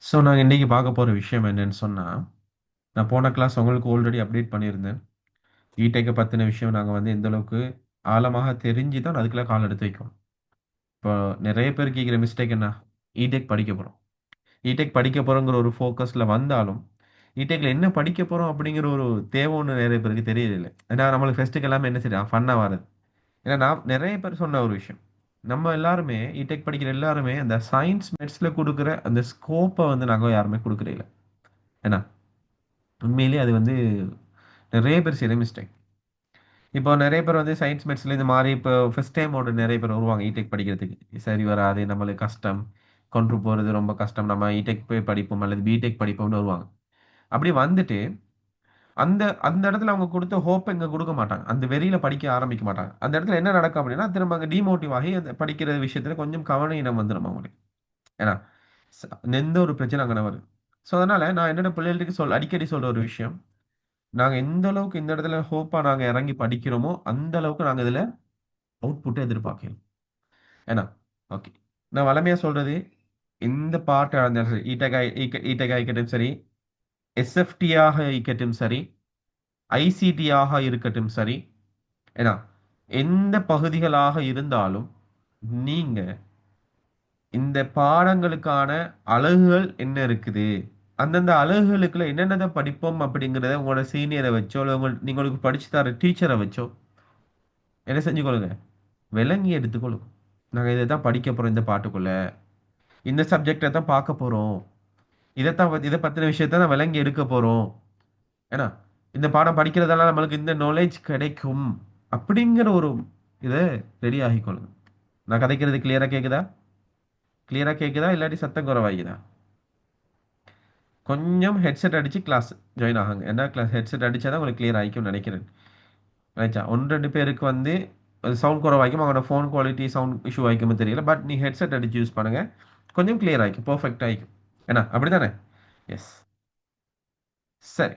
So நாங்க இன்னைக்கு பார்க்க போற விஷயம் என்னன்னு சொன்னா, நான் போன கிளாஸ் உங்களுக்கு ஆல்ரெடி அப்டேட் பண்ணியிருந்தேன். இடெக்க பத்தின விஷயம் நாங்க வந்து எந்த அளவுக்கு ஆழமாக தெரிஞ்சு தான் அதுக்குள்ள கால் எடுத்து வைக்கணும். இப்போ நெறைய பேர் கேட்கிற மிஸ்டேக் என்ன? இடெக் படிக்க போறோம். இடெக் படிக்க போறோங்கிற ஒரு ஃபோக்கஸ்ல வந்தாலும், இடெக்ல என்ன படிக்க போறோம் அப்படிங்கிற ஒரு தேவை ஒண்ணு நெறைய பேருக்கு தெரியதில்ல. ஏன்னா நம்மளுக்கு ஃபெஸ்ட்டுக்கு எல்லாமே என்ன செய்றோம்? ஃபன்னா வர்றது. ஏன்னா நான் நெறைய பேர் சொன்ன ஒரு விஷயம். நம்ம எல்லாருமே இடெக் படிக்கிற எல்லாருமே அந்த சயன்ஸ், மேத்ஸ்ல குடுக்குற அந்த ஸ்கோப்ப வந்து நாங்க யாருமே குடுக்குறதில்ல. ஏன்னா உண்மையிலேயே அது வந்து நெறைய பேர் செய்ற மிஸ்டேக். இப்போ நெறைய பேர் வந்து சயன்ஸ், மேத்ஸ்ல இந்த மாரி இப்போ ஃபர்ஸ்ட் டைமோட நெறைய பேர் வருவாங்க இடெக் படிக்கிறதுக்கு. சரி வராது, நம்மளுக்கு கஷ்டம், கொண்டு போறது ரொம்ப கஷ்டம். நம்ம இடெக் போய் படிப்போம் அல்லது பிடெக் படிப்போம்னு வருவாங்க. அப்படி வந்துட்டு அந்த அந்த இடத்துல அவங்க குடுத்த ஹோப்ப இங்க குடுக்க மாட்டாங்க. அந்த வெறியில படிக்க ஆரம்பிக்க மாட்டாங்க. அந்த இடத்துல என்ன நடக்கும் அப்படின்னா, திரும்ப அங்க டிமோட்டிவ் ஆகி அந்த படிக்கிற விஷயத்துல கொஞ்சம் கவன ஈனம் வந்துரும் அவங்களுக்கு. ஏன்னா, ஸ் எந்த ஒரு பிரச்சனை அங்கன வருது. ஸோ அதனால நான் என்னோட பிள்ளைகளுக்கு அடிக்கடி சொல்ற ஒரு விஷயம், நாங்க எந்த அளவுக்கு இந்த இடத்துல ஹோப்பா நாங்க இறங்கி படிக்கிறோமோ, அந்த அளவுக்கு நாங்க இதுல அவுட்புட்ட எதிர்பார்க்கிறோம். ஏன்னா, ஓகே. நான் வழமையா சொல்றது, இந்த பாட்டா இருந்தாலும் சரி, இடெக்கா இருக்கட்டும் சரி, எஸ்எஃப்டி ஆக இருக்கட்டும் சரி, ஐசிடி ஆக இருக்கட்டும் சரி, ஏன்னா, எந்த பகுதிகளாக இருந்தாலும், நீங்க இந்த பாடங்களுக்கான அலகுகள் என்ன இருக்குது? அந்தந்த அலகுகளுக்குள்ள என்னென்னத படிப்போம் அப்படிங்கிறத உங்களோட சீனியர வச்சோ, இல்ல உங்களுக்கு படிச்சு தர டீச்சர வச்சோ என்ன செஞ்சுக்கொள்ளுங்க. விளங்கி எடுத்துக்கொள்ளுங்க. நாங்க இததான் படிக்க போறோம் இந்த பாட்டுக்குள்ள. இந்த சப்ஜெக்ட்ட தான் பார்க்க போறோம். இத பத்தின விஷயத்த தான் விளங்கி எடுக்க போறோம். ஏன்னா, இந்த பாடம் படிக்கிறதால நம்மளுக்கு இந்த நாலேட்ஜ் கிடைக்கும். அப்படிங்கிற ஒரு இத ரெடி ஆகிக்கொள்ளுங்க. நான் கதைக்கிறது கிளியரா கேக்குதா? கிளியரா கேக்குதா? இல்லாட்டி சத்தம் குறைவாகிதா? கொஞ்சம் ஹெட்செட் அடிச்சு கிளாஸ் ஜாயின் ஆகுங்க. ஏன்னா ஹெட்செட் அடிச்சா தான் உங்களுக்கு கிளியர் ஆயிக்கும்னு நினைக்கிறேன். ரைட்டா? 1, 2 பேருக்கு வந்து சவுண்ட் குறைவாய்க்கும். அவங்களோட ஃபோன் குவாலிட்டி சவுண்ட் இஷ்யூ ஆயிக்குமோ தெரியல. பட் நீ ஹெட்செட் அடிச்சு யூஸ் பண்ணுங்க. கொஞ்சம் கிளியர் ஆயிக்கும். பெர்ஃபெக்ட்டா ஆயிக்கும். ஏன்னா அப்படித்தானே? எஸ். சரி.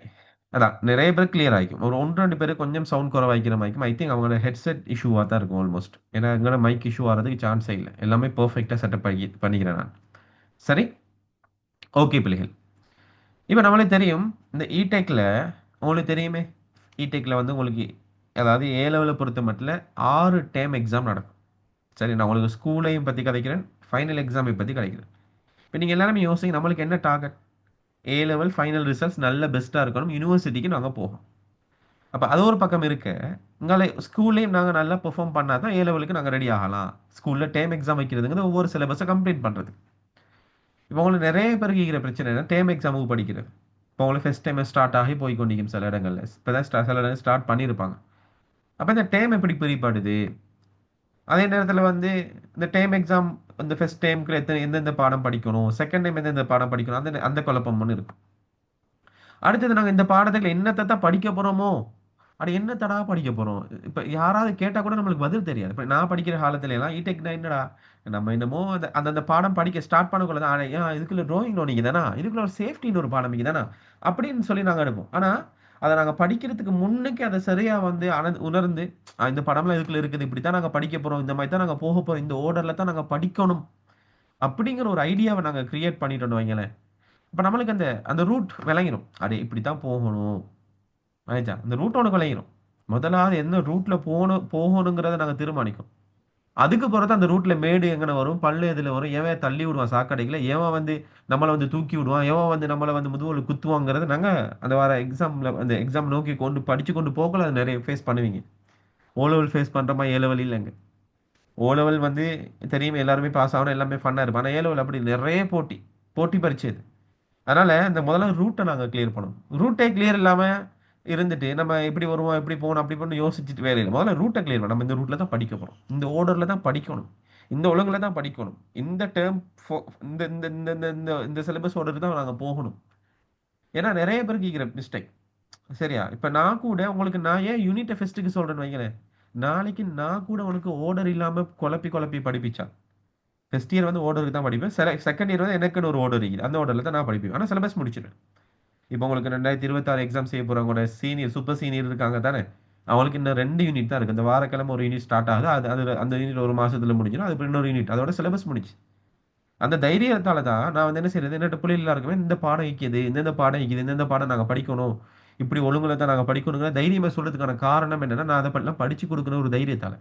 அதான் நெறைய பேருக்கு கிளியர் ஆயிக்கும். ஒரு 1, 2 பேருக்கு கொஞ்சம் சவுண்ட் குறைவாய்க்கிற மாரிக்கும். ஐ திங்க் அவங்களோட ஹெட்செட் இஷ்யூவா தான் இருக்கும் ஆல்மோஸ்ட். ஏன்னா எங்களோட மைக் இஷ்யூ வரதுக்கு சான்ஸே இல்ல. எல்லாமே பெர்ஃபெக்ட்டா செட்டப் பண்ணிக்கிறேன் நான். சரி? ஓகே பிள்ளைகள். இப்ப நம்மளுக்கு தெரியும், இந்த இடெக்ல உங்களுக்கு தெரியுமே, இடெக்ல வந்து உங்களுக்கு அதாவது ஏ லெவல பொறுத்த மட்டும் 6 டேர்ம் எக்ஸாம் நடக்கும். சரி, நான் உங்களுக்கு ஸ்கூலையும் பத்தி கதைக்கிறேன், ஃபைனல் எக்ஸாமை பத்தி கதைக்கிறேன். இப்ப நீங்க எல்லாருமே யோசிங்க, நம்மளுக்கு என்ன டார்கெட்? ஏ லெவல் ஃபைனல் ரிசல்ட்ஸ் நல்ல பெஸ்ட்டா இருக்கணும். யுனிவர்சிட்டிக்கு நாங்க போகணும். அப்ப அது ஒரு பக்கம் இருக்க, இங்கால ஸ்கூல்லயும் நாங்க நல்லா பெர்ஃபார்ம் பண்ணா தான் ஏ லெவலுக்கு நாங்க ரெடி ஆகலாம். ஸ்கூல்ல டேர்ம் எக்ஸாம் வைக்கிறதுங்கிறது ஒவ்வொரு சிலபஸ கம்ப்ளீட் பண்றது. இப்போ உங்களுக்கு நெறைய பேருக்கு இருக்கிற பிரச்சனை என்ன? டேர்ம் எக்ஸாமுக்கு படிக்கிறது. இப்போ உங்களுக்கு ஃபர்ஸ்ட் டைம் ஸ்டார்ட் ஆகி போய் கொண்டிருக்கும் சில இடங்கள்ல. இப்பதான் சில இடங்கள் ஸ்டார்ட் பண்ணியிருப்பாங்க. அப்ப இந்த டேர்ம் எப்படி பிரிப்படுது? அதே நேரத்துல வந்து இந்த டேர்ம் எக்ஸாம் இந்த ஃபர்ஸ்ட் டேர்ம்க்கு எந்தெந்த பாடம் படிக்கணும்? செகண்ட் டைம் எந்தெந்த பாடம் படிக்கணும்? அந்த அந்த குழப்பம் ஒண்ணு இருக்கு. அடுத்தது நாங்க இந்த பாடத்துல என்னத்த தான் படிக்க போறோமோ? அட என்னத்தடா படிக்க போறோம்? இப்ப யாராவது கேட்டா கூட நம்மளுக்கு பதில் தெரியாது. இப்ப நான் படிக்கிற காலத்துல எல்லாம் இடெக்னா என்னடா? நம்ம என்னமோ அந்த பாடம் படிக்க ஸ்டார்ட் பண்ணக்குள்ள தான், இதுக்குள்ள ட்ராயிங் நோனிக்கு தானா? இதுக்குள்ள ஒரு சேஃப்டின்னு ஒரு பாடம் இருக்கு தானா? அப்படின்னு சொல்லி நாங்க எடுப்போம். ஆனா, அத நாங்க படிக்கிறதுக்கு முன்னுக்கே அத சரியா வந்து உணர்ந்து, இந்த படம்லாம் இதுக்குள்ள இருக்குது. இப்படித்தான் நாங்க படிக்க போறோம். இந்த மாரி தான் நாங்க போக போறோம். இந்த ஆர்டர்ல தான் நாங்க படிக்கணும். அப்படிங்கிற ஒரு ஐடியாவ நாங்க கிரியேட் பண்ணிட்டோம்னு வைங்களேன். அப்ப நம்மளுக்கு அந்த அந்த ரூட் விளங்கிரும். அடே இப்படித்தான் போகணும். ஆயிடுச்சா? அந்த ரூட் உனக்கு விளங்கிரும். முதலாவது எந்த ரூட்ல போகணுங்கிறத நாங்க தீர்மானிக்கணும். அதுக்கு பிறகு அந்த ரூட்ல மேடு எங்கன வரும், பள்ளம் எதுல வரும், எவன் தள்ளி விடுவான் சாக்கடைக்குள்ள, எவன் வந்து நம்மள வந்து தூக்கி விடுவான், எவன் வந்து நம்மள வந்து முதுகுல குத்துவாங்கிறத நாங்க அந்த வார எக்ஸாம்ல அந்த எக்ஸாம் நோக்கி கொண்டு படிச்சு கொண்டு போகல அது நிறைய ஃபேஸ் பண்ணுவீங்க. ஓ லெவல் ஃபேஸ் பண்ற மாரி ஏ லெவல் இல்லங்க. ஓ லெவல் வந்து தெரியுமே எல்லாருமே பாஸ் ஆகணும், எல்லாமே ஃபன்னா இருக்கும். ஆனா ஏ லெவல் அப்படி நிறைய போட்டி. போட்டி பரீட்சை இது. அதனால இந்த முதல்ல ரூட்ட நாங்க கிளியர் பண்ணணும். ரூட்டே கிளியர் இல்லாம இருந்துட்டு, நம்ம எப்படி வருவோம், எப்படி போகணும், அப்படி பண்ணி யோசிச்சுட்டு வேலை இல்ல. முதல்ல ரூட்ட கிளியர் பண்ணணும். நம்ம இந்த ரூட்ல தான் படிக்க போறோம். இந்த ஆர்டர்ல தான் படிக்கணும். இந்த ஒழுங்குல தான் படிக்கணும். இந்த டெர்ம் இந்த இந்த இந்த இந்த இந்த இந்த சிலபஸ் ஆர்டருக்கு தான் நாங்க போகணும். ஏன்னா நெறைய பேருக்கு இருக்கிற மிஸ்டேக். சரியா? இப்ப நான் கூட உங்களுக்கு நான் ஏன் யூனிட்ட ஃபெஸ்ட்டுக்கு சொல்றேன்னு வைங்களேன். நாளைக்கு நான் கூட உனக்கு ஆர்டர் இல்லாம குழப்பி குழப்பி படிப்பிச்சா. ஃபர்ஸ்ட் இயர் வந்து ஆர்டருக்கு தான் படிப்பேன். செகண்ட் இயர் வந்து எனக்குன்னு ஒரு ஆர்டர் இருக்குது. அந்த ஆர்டர்ல தான் நான் படிப்பேன். ஆனா சிலபஸ் முடிச்சிடுவேன். இப்போ உங்களுக்கு 2026 எக்ஸாம் செய்ய போறவங்களோட சீனியர் சூப்பர் சீனியர் இருக்காங்க தானே? அவங்களுக்கு இன்னும் 2 யூனிட் தான் இருக்கு. இந்த வாரக்கிழமை ஒரு யூனிட் ஸ்டார்ட் ஆகுது. அது அது அந்த யூனிட் ஒரு மாசத்துல முடிஞ்சிடும். அது அப்புறம் இன்னொரு யூனிட். அதோட சிலபஸ் முடிச்சு. அந்த தைரியத்தால தான் நான் வந்து என்ன செய்றது, என்னோட பிள்ளைகள் எல்லாருக்குமே இந்த பாடம் இருக்குது, இந்தந்த பாடம் இருக்குது, இந்தந்த பாடம் நாங்க படிக்கணும். இப்படி ஒழுங்குல தான் நாங்க படிக்கணுங்கிற தைரியமா சொல்றதுக்கான காரணம் என்னன்னா, நான் அத எல்லாம் படிச்சு குடுக்குற ஒரு தைரியத்தால.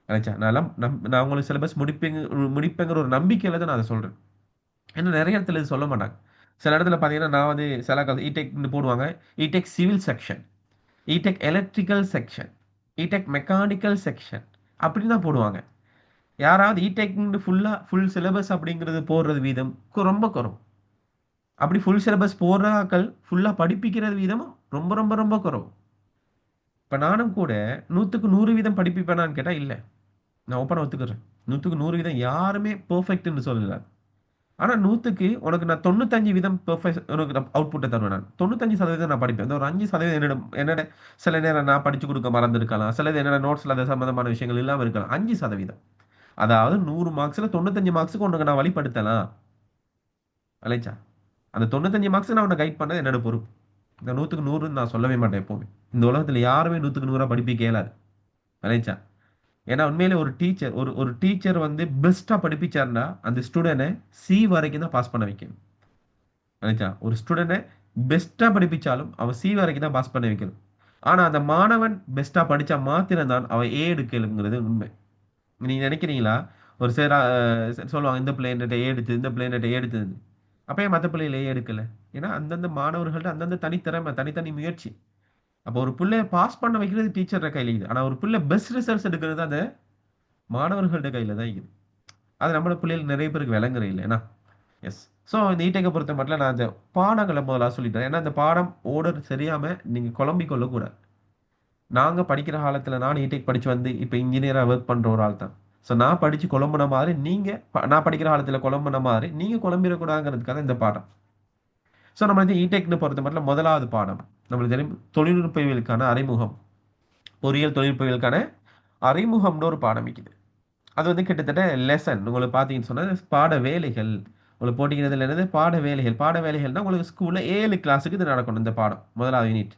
நினைச்சா நான் உங்களுக்கு சிலபஸ் முடிப்பேங்கிற ஒரு நம்பிக்கையில தான் நான் அத சொல்றேன். ஏன்னா நெறைய இடத்துல இது சொல்ல மாட்டாங்க. சில இடத்துல பார்த்தீங்கன்னா, நான் வந்து சில இடெக்ன்னு போடுவாங்க. இடெக் சிவில் செக்ஷன், இடெக் எலக்ட்ரிக்கல் செக்ஷன், இடெக் மெக்கானிக்கல் செக்ஷன் அப்படின்னு தான் போடுவாங்க. யாராவது இடெக்ன்னு ஃபுல் சிலபஸ் அப்படிங்கிறது போடுறது வீதம் ரொம்ப குறைவு. அப்படி ஃபுல் சிலபஸ் போடுற ஆட்கள் ஃபுல்லா படிப்பிக்கிற வீதமும் ரொம்ப ரொம்ப ரொம்ப குறைவு. இப்ப நானும் கூட 100க்கு 100% படிப்பிப்பேனான்னு கேட்டா இல்ல. நான் ஓப்பனா ஒத்துக்கிறேன். 100க்கு 100% யாருமே பெர்ஃபெக்ட்ன்னு சொல்லல. ஆனா 100க்கு உனக்கு நான் 95% பெர்ஃபெக்ட் உனக்கு அவுட்புட்ட தருவேன் நான். 95% நான் படிப்பேன். இந்த ஒரு 5% என்னோட என்னோட சில நேரம் நான் படிச்சு குடுக்க மறந்திருக்கலாம். சிலது என்னோட நோட்ஸ்ல அது சம்பந்தமான விஷயங்கள் இல்லாம இருக்கலாம். 5%. அதாவது 100 மார்க்ஸ்ல 95 மார்க்ஸ்க்கு உனக்கு நான் வழிப்படுத்தலாம். அலைச்சா. அந்த 95 மார்க்ஸ் நான் உன்ன கைட் பண்ணது என்னோட பொறுப்பு. இந்த 100க்கு 100ன்னு நான் சொல்லவே மாட்டேன் எப்பவுமே. இந்த உலகத்துல யாருமே 100க்கு 100 படிப்பிக்க இயலாது. அலைச்சா. ஏன்னா உண்மையிலே ஒரு டீச்சர் ஒரு டீச்சர் வந்து பெஸ்ட்டா படிப்பிச்சாருன்னா, அந்த ஸ்டூடண்ட்ட சி வரைக்கும் தான் பாஸ் பண்ண வைக்கணும். நினைச்சா ஒரு ஸ்டூடெண்ட்டை பெஸ்ட்டாக படிப்பிச்சாலும் அவன் சி வரைக்கும் தான் பாஸ் பண்ண வைக்கணும். ஆனால் அந்த மாணவன் பெஸ்ட்டாக படித்தா மாத்திரம்தான் அவன் ஏ எடுக்கலுங்கிறது உண்மை. நீங்கள் நினைக்கிறீங்களா? ஒரு சில சொல்லுவாங்க இந்த பிள்ளைன்ட்ட ஏ எடுத்து இந்த பிள்ளைன்ட்ட ஏ எடுத்தது. அப்போ ஏன் மற்ற பிள்ளைகள் ஏ எடுக்கல? ஏன்னா அந்தந்த மாணவர்கள்ட்ட அந்தந்த தனித்திறமை தனித்தனி முயற்சி. அப்போ ஒரு பிள்ளைய பாஸ் பண்ண வைக்கிறது டீச்சர் கையில் இருக்குது. ஆனால் ஒரு பிள்ளை பெஸ்ட் ரிசல்ட்ஸ் எடுக்கிறது அந்த மாணவர்கள்ட்ட கையில் தான் இருக்குது. அது நம்மளோட பிள்ளைகள் நிறைய பேருக்கு விளங்குற இல்லை ஏன்னா எஸ். ஸோ இந்த இடெக்கை பொறுத்த மட்டும் நான் அந்த பாடங்களை முதல்ல சொல்லிட்டேன். ஏன்னா இந்த பாடம் ஓர்டர் சரியாம நீங்க குழம்பிக் கொள்ளக்கூடாது. நாங்க படிக்கிற காலத்துல நான் இடெக் படிச்சு வந்து இப்போ இன்ஜினியரா ஒர்க் பண்ற ஒரு ஆள் தான். ஸோ நான் படிச்சு குழம்புன மாதிரி நீங்க நான் படிக்கிற காலத்துல குழம்புன மாதிரி நீங்க குழம்பிடக்கூடாதுங்கிறதுக்காக இந்த பாடம். ஸோ நம்ம வந்து இடெக்னு பொறுத்த மட்டும் முதலாவது பாடம் நம்மளுக்கு தெரியும் தொழில்நுட்பவியலுக்கான அறிமுகம். பொறியியல் தொழில்நுட்பவியலுக்கான அறிமுகம்னு ஒரு பாடம் இருக்குது. அது வந்து கிட்டத்தட்ட லெசன் உங்களுக்கு பார்த்தீங்கன்னு சொன்னா பாட வேலைகள் உங்களுக்கு போட்டிங்கிறதுல என்னது பாட வேலைகள்னா உங்களுக்கு ஸ்கூல்ல 7 கிளாஸுக்கு இது நடக்கணும். இந்த பாடம் முதலாவது யூனிட்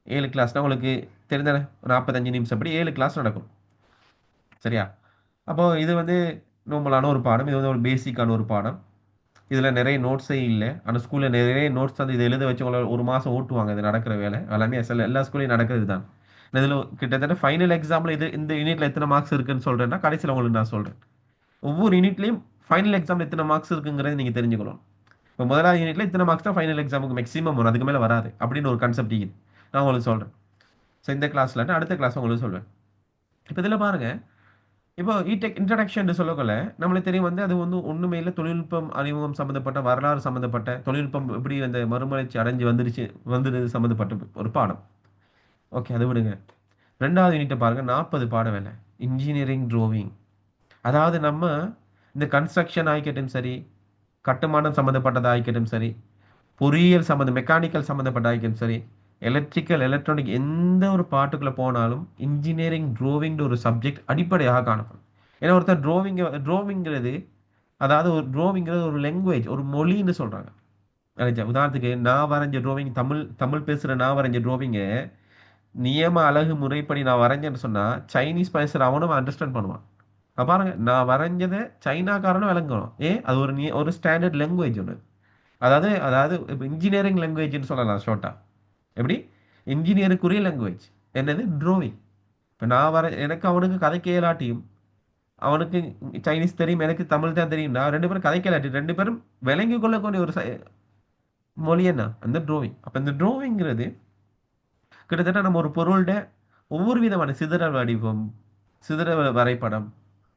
7 கிளாஸ்னா உங்களுக்கு தெரிந்த 45 நிமிஷம் படி 7 கிளாஸ் நடக்கும். சரியா? அப்போ இது வந்து நார்மலான ஒரு பாடம். இது வந்து ஒரு பேசிக்கான ஒரு பாடம். இதுல நிறைய நோட்ஸே இல்ல. ஆனா ஸ்கூல்ல நிறைய நோட்ஸ் வந்து இதை எழுத வச்சு உங்களை ஒரு மாசம் ஓட்டுவாங்க. இது நடக்கிற வேலை எல்லாமே எல்லா ஸ்கூல்லையும் நடக்கிறது தான். இதுல கிட்டத்தட்ட ஃபைனல் எக்ஸாம்ல இது இந்த யூனிட்ல எத்தனை மார்க்ஸ் இருக்குன்னு சொல்றேன்னா கடைசியில் உங்களுக்கு நான் சொல்றேன். ஒவ்வொரு யூனிட்லயும் ஃபைனல் எக்ஸாம்ல எத்தனை மார்க்ஸ் இருக்குங்கிறத நீங்க தெரிஞ்சுக்கணும். இப்போ முதலாவது யூனிட்ல இத்தனை மார்க்ஸ் தான் ஃபைனல் எக்ஸாமுக்கு மேக்ஸிமம் வரும். அதுக்கு மேல வராது அப்படின்னு ஒரு கான்செப்ட் இருக்குது. நான் உங்களுக்கு சொல்றேன். ஸோ இந்த கிளாஸ்ல அடுத்த கிளாஸ் உங்களுக்கு சொல்வேன். இப்போ இதில் பாருங்க. இப்போ இடெக் இன்ட்ரடக்ஷன் சொல்லக்கொள்ள நம்மளுக்கு தெரியும் வந்து அது வந்து ஒண்ணுமே இல்லை. தொழில்நுட்பம் அறிமுகம் சம்மந்தப்பட்ட வரலாறு சம்மந்தப்பட்ட தொழில்நுட்பம் எப்படி அந்த மறுமலர்ச்சி அடைஞ்சு வந்துருது சம்மந்தப்பட்ட ஒரு பாடம். ஓகே அது விடுங்க. ரெண்டாவது யூனிட்டை பாருங்க. 40 பாட வேலை இன்ஜினியரிங் ட்ரோவிங். அதாவது நம்ம இந்த கன்ஸ்ட்ரக்ஷன் ஆகிக்கட்டும் சரி, கட்டுமானம் சம்மந்தப்பட்டதாக ஆகிக்கட்டும் சரி, பொறியியல் மெக்கானிக்கல் சம்மந்தப்பட்ட ஆகிக்கட்டும் சரி, எலக்ட்ரிக்கல் எலக்ட்ரானிக் எந்த ஒரு பாட்டுக்குள்ள போனாலும் இன்ஜினியரிங் ட்ரோவிங் ஒரு சப்ஜெக்ட் அடிப்படையாக காணப்படும். ஏன்னா ஒருத்தர் ட்ரோவிங்கிறது அதாவது ஒரு ட்ரோவிங்கிறது ஒரு லாங்குவேஜ் ஒரு மொழின்னு சொல்றாங்க. உதாரணத்துக்கு நான் வரைஞ்ச ட்ரோவிங் தமிழ் தமிழ் பேசுற நான் வரைஞ்ச ட்ரோவிங்க நியம அழகு முறைப்படி நான் வரைஞ்சேன்னு சொன்னா சைனீஸ் பேசுற அவனும் அண்டர்ஸ்டாண்ட் பண்ணுவான். பாருங்க நான் வரைஞ்சதை சைனாக்காரனும் விளங்கணும். அது ஒரு ஸ்டாண்டர்ட் லாங்குவேஜ் ஒன்று. அதாவது அதாவது இப்போ இன்ஜினியரிங் லாங்குவேஜ்னு சொல்லலாம் ஷார்ட்டா. எப்படி இன்ஜினியருக்குரிய லாங்குவேஜ் என்னது ட்ரோவிங். இப்போ நான் எனக்கு அவனுக்கு கதை கேளாட்டியும் அவனுக்கு சைனீஸ் தெரியும் எனக்கு தமிழ் தான் தெரியும்னா ரெண்டு பேரும் கதை கேளாட்டி ரெண்டு பேரும் விளங்கி கொள்ளக்கூடிய ஒரு மொழி என்ன அந்த ட்ரோவிங். அப்போ இந்த ட்ரோவிங்கிறது கிட்டத்தட்ட நம்ம ஒரு பொருள்கிட்ட ஒவ்வொரு விதமான சிதறல் வடிவம், சிதறல் வரைபடம்,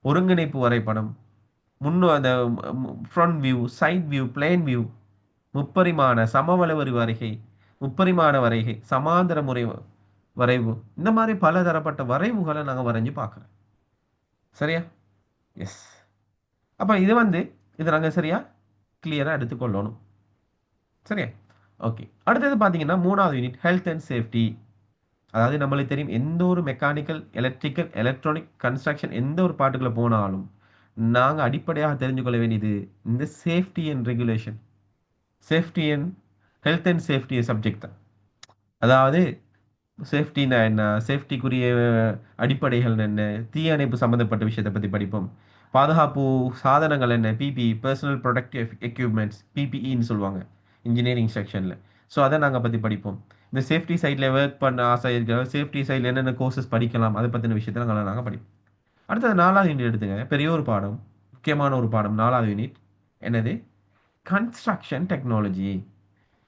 ஒருங்கிணைப்பு வரைபடம், அந்த front view, side view, plane view, முப்பரிமாண சமவளவரி வரைகை, முப்பரிமாண வரைகை, சமாந்தர முறை வரைவு, இந்த மாதிரி பல தரப்பட்ட வரைவுகளை நாங்கள் வரைஞ்சு பார்க்குறோம். சரியா? எஸ். அப்போ இது வந்து இதை நாங்கள் சரியா கிளியராக எடுத்துக்கொள்ளணும். சரியா? ஓகே. அடுத்தது பார்த்தீங்கன்னா 3வது யூனிட் ஹெல்த் அண்ட் சேஃப்டி. அதாவது நம்மளுக்கு தெரியும் எந்த ஒரு மெக்கானிக்கல் எலக்ட்ரிக்கல் எலக்ட்ரானிக் கன்ஸ்ட்ரக்ஷன் எந்த ஒரு பாட்டுக்குள்ள போனாலும் நாங்கள் அடிப்படையாக தெரிஞ்சு கொள்ள வேண்டியது இந்த safety and regulation, safety and health and safety subject தான். அதாவது சேஃப்டினா என்ன, சேஃப்டிக்குரிய அடிப்படைகள் என்ன, தீயணைப்பு சம்மந்தப்பட்ட விஷயத்தை பற்றி படிப்போம். பாதுகாப்பு சாதனங்கள் என்ன? பிபிஇ, பர்சனல் ப்ரொடக்டிவ் எக்யூப்மெண்ட்ஸ், பிபிஇன்னு சொல்லுவாங்க இன்ஜினியரிங் செக்ஷனில். ஸோ அதை நாங்கள் பற்றி படிப்போம். இந்த சேஃப்டி சைடில் ஒர்க் பண்ண ஆசை இருக்கிற சேஃப்டி சைடில் என்னென்ன கோர்சஸ் படிக்கலாம் அதை பற்றின விஷயத்தை நாங்கள் படிப்போம். அடுத்தது 4வது யூனிட் எடுத்துங்க. பெரிய ஒரு பாடம், முக்கியமான ஒரு பாடம் 4வது யூனிட். என்னது? Construction technology.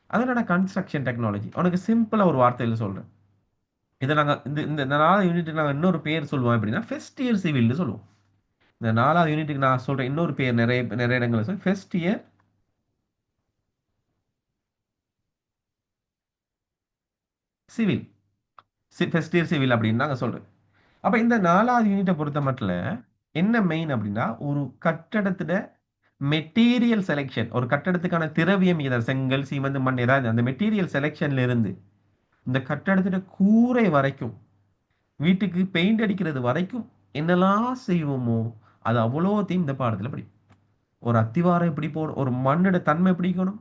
அதனோட கன்ஸ்ட்ரக்ஷன் டெக்னாலஜி உனக்கு சிம்பிளாக ஒரு வார்த்தையில் சொல்கிறேன். இதை நாங்கள் இந்த இந்த 4வது யூனிட்டுக்கு நாங்கள் இன்னொரு பேர் சொல்லுவோம் அப்படின்னா ஃபர்ஸ்ட் இயர் சிவில்னு சொல்லுவோம். இந்த 4வது யூனிட்டுக்கு நான் சொல்கிறேன் இன்னொரு பேர், நிறைய நிறைய இடங்களில் சொல்லி first year civil, first year civil அப்படின்னு நாங்கள் சொல்கிறேன். அப்போ இந்த 4வது யூனிட்டை பொறுத்த மட்டும் என்ன மெயின் அப்படின்னா, ஒரு கட்டடத்துல மெட்டீரியல் செலெக்ஷன், ஒரு கட்டடத்துக்கான திரவியம் ஏதாவது செங்கல், சீமெந்து, மண் ஏதாவது அந்த மெட்டீரியல் செலெக்ஷன்ல இருந்து இந்த கட்டடத்துல கூரை வரைக்கும், வீட்டுக்கு பெயிண்ட் அடிக்கிறது வரைக்கும் என்னெல்லாம் செய்வோமோ அது அவ்வளோத்தையும் இந்த பாடத்துல படிப்போம். ஒரு அத்திவாரம் எப்படி போடணும், ஒரு மண்ணோட தன்மை எப்படி இருக்கணும்,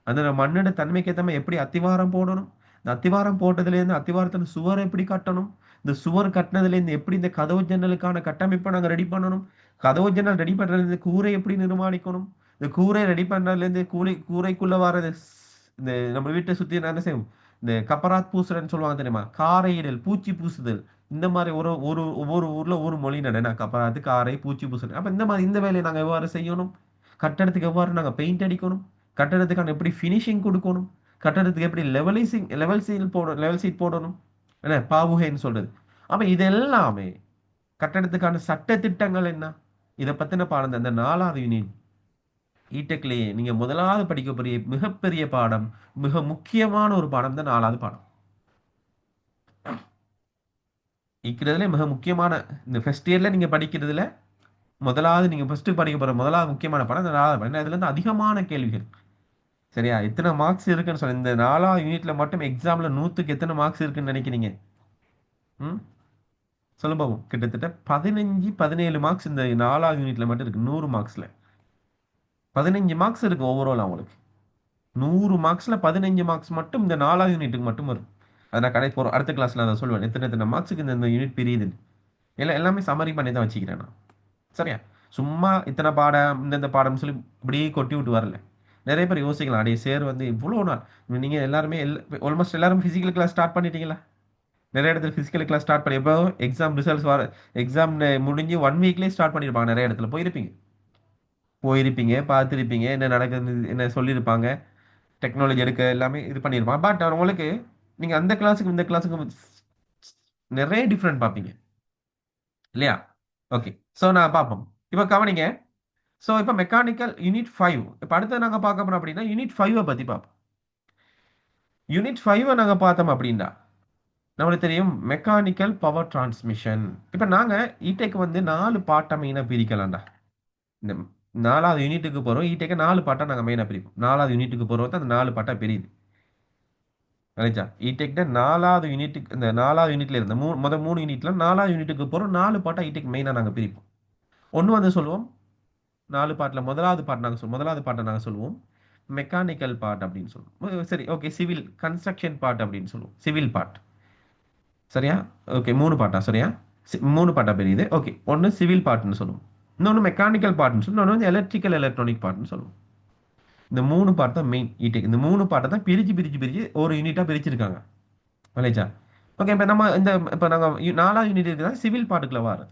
அந்த மண்ணோட தன்மைக்கு ஏற்ற மாதிரி எப்படி அத்திவாரம் போடணும், இந்த அத்திவாரம் போட்டதுலேருந்து அத்திவாரத்தில் சுவர் எப்படி கட்டணும், இந்த சுவர் கட்டினதுலேருந்து எப்படி இந்த கதவு ஜன்னலுக்கான கட்டமைப்பை நாங்கள் ரெடி பண்ணணும், கதவு ஜன்னல் ரெடி பண்ணுறதுலேருந்து கூரை எப்படி நிர்மாணிக்கணும், இந்த கூரை ரெடி பண்ணுறதுலேருந்து கூரைக்குள்ளே வர இந்த நம்ம வீட்டை சுற்றி என்ன செய்யும், இந்த கப்பராத் பூசுறன்னு சொல்லுவாங்க தெரியுமா, காரையிடல், பூச்சி பூசுதல். இந்த மாதிரி ஒரு ஒரு ஒவ்வொரு ஊர்ல ஒவ்வொரு மொழி நடன கப்பராத்து, காரை, பூச்சி பூசுதல். அப்ப இந்த மாதிரி இந்த வேலையை நாங்கள் எவ்வாறு செய்யணும், கட்டடத்துக்கு எவ்வாறு நாங்கள் பெயிண்ட் அடிக்கணும், கட்டடத்துக்கான எப்படி ஃபினிஷிங் கொடுக்கணும், கட்டடத்துக்கு எப்படி லெவல் சீட் போடணும், என்ன பாவுகைன்னு சொல்றது. அப்ப இது எல்லாமே கட்டடத்துக்கான சட்ட திட்டங்கள் என்ன, இதை பத்தின பாடம் தான் இந்த 4வது யூனிட். இடெக்லேயே நீங்க முதலாவது படிக்கக்கூடிய மிகப்பெரிய பாடம், மிக முக்கியமான ஒரு பாடம் தான் 4வது பாடம். இருக்கிறதுல மிக முக்கியமான இந்த ஃபர்ஸ்ட் இயர்ல நீங்க படிக்கிறதுல முதலாவது, நீங்க ஃபர்ஸ்ட் படிக்க போற முதலாவது முக்கியமான பாடம் இந்த 4வது பாடம். இதுல இருந்து அதிகமான கேள்விகள். சரியா? எத்தனை மார்க்ஸ் இருக்குன்னு சொல்ல, இந்த 4வது யூனிட்ல மட்டும் எக்ஸாம்ல 100க்கு எத்தனை மார்க்ஸ் இருக்குன்னு நினைக்கிறீங்க? ம் சொல்லுங்க பாப்போம். கிட்டத்தட்ட 15 17 மார்க்ஸ் இந்த 4வது யூனிட்ல மட்டும் இருக்கு. 100 மார்க்ஸ்ல 15 மார்க்ஸ் இருக்கு ஓவரால் அவங்களுக்கு. 100 மார்க்ஸ்ல 15 மார்க்ஸ் மட்டும் இந்த 4வது யூனிட்டுக்கு மட்டும் வரும். அதை நான் கடை போறோம் அடுத்த கிளாஸ்ல நான் சொல்லுவேன் எத்தனை எத்தனை மார்க்ஸுக்கு இந்த யூனிட் பிரியுதுன்னு. எல்லாமே சம்மரி பண்ணி தான் வச்சுக்கிறேன் நான். சரியா? சும்மா இத்தனை பாடம் இந்தந்த பாடம்னு சொல்லி இப்படியே கொட்டி விட்டு வரல. நிறைய பேர் யோசிக்கலாம், அடைய சேர் வந்து இவ்வளோ நாள் நீங்கள் எல்லாருமே ஆல்மோஸ்ட் எல்லாரும் ஃபிசிக்கல் கிளாஸ் ஸ்டார்ட் பண்ணிட்டீங்களா? நிறைய இடத்துல ஃபிசிக்கல் கிளாஸ் ஸ்டார்ட் பண்ணி எப்போ எக்ஸாம் ரிசல்ட்ஸ் வர, எக்ஸாம் முடிஞ்சு 1 வீக்லேயே ஸ்டார்ட் பண்ணியிருப்பாங்க. நிறைய இடத்துல போயிருப்பீங்க பார்த்துருப்பீங்க, என்ன நடக்குது என்ன சொல்லியிருப்பாங்க, டெக்னாலஜி எடுக்க எல்லாமே இது பண்ணியிருப்பாங்க. பட் உங்களுக்கு நீங்கள் அந்த கிளாஸுக்கு இந்த கிளாஸுக்கு நிறைய டிஃப்ரெண்ட் பார்ப்பீங்க இல்லையா? ஓகே, ஸோ நான் பார்ப்போம். இப்போ கவனிங்க. ஸோ இப்போ மெக்கானிக்கல் யூனிட் 5 இப்போ அடுத்து நாங்கள் பார்க்க போறோம் அப்படின்னா யூனிட் 5 பற்றி பார்ப்போம். யூனிட் 5 நாங்கள் பார்த்தோம் அப்படின்னா நம்மளுக்கு தெரியும் மெக்கானிக்கல் பவர் டிரான்ஸ்மிஷன். இப்போ நாங்கள் இடெக் வந்து 4 பாட்டை மெயினாக பிரிக்கலாம்டா. இந்த 4வது யூனிட்டுக்கு போகிறோம், இடெக்கை 4 பாட்டாக நாங்கள் மெயினாக பிரிப்போம். 4வது யூனிட்டுக்கு போகிறோம் அந்த 4 பாட்டாக பிரியுது. நினைச்சா இடெக்ட 4வது யூனிட்டுக்கு, இந்த 4வது யூனிட்ல இருந்த மொதல் 3 யூனிட்ல 4வது யூனிட்டுக்கு போகிறோம் 4 பாட்டா இடெக் மெயினாக நாங்கள் பிரிப்போம். ஒன்று வந்து சொல்லுவோம் 4 பாட்டில் முதலாவது பாட்டு நாங்கள் சொல்லுவோம், முதலாவது பாட்டை நாங்கள் சொல்லுவோம் மெக்கானிக்கல் பார்ட் அப்படின்னு சொல்லுவோம். சரி, ஓகே. சிவில் கன்ஸ்ட்ரக்ஷன் பார்ட் அப்படின்னு சொல்லுவோம், சிவில் பார்ட். சரியா? ஓகே, 3 பாட்டா? சரியா? 3 பாட்டா பெரியது. ஓகே, ஒன்று சிவில் பார்ட்னு சொல்லுவோம், இன்னொன்று மெக்கானிக்கல் பார்ட்னு சொல்லுவோம், இன்னொன்று வந்து எலக்ட்ரிக்கல் எலக்ட்ரானிக் பார்ட்னு சொல்லுவோம். இந்த 3 பார்ட் தான் மெயின் இடெக். இந்த 3 பார்ட்டை தான் பிரிச்சு ஒரு யூனிட்டாக பிரிச்சிருக்காங்க. விளைச்சா? ஓகே, இப்போ நம்ம இந்த இப்போ நாங்கள் 4வது யூனிட் இருக்குதா சிவில் பார்ட்டுக்குள்ள வர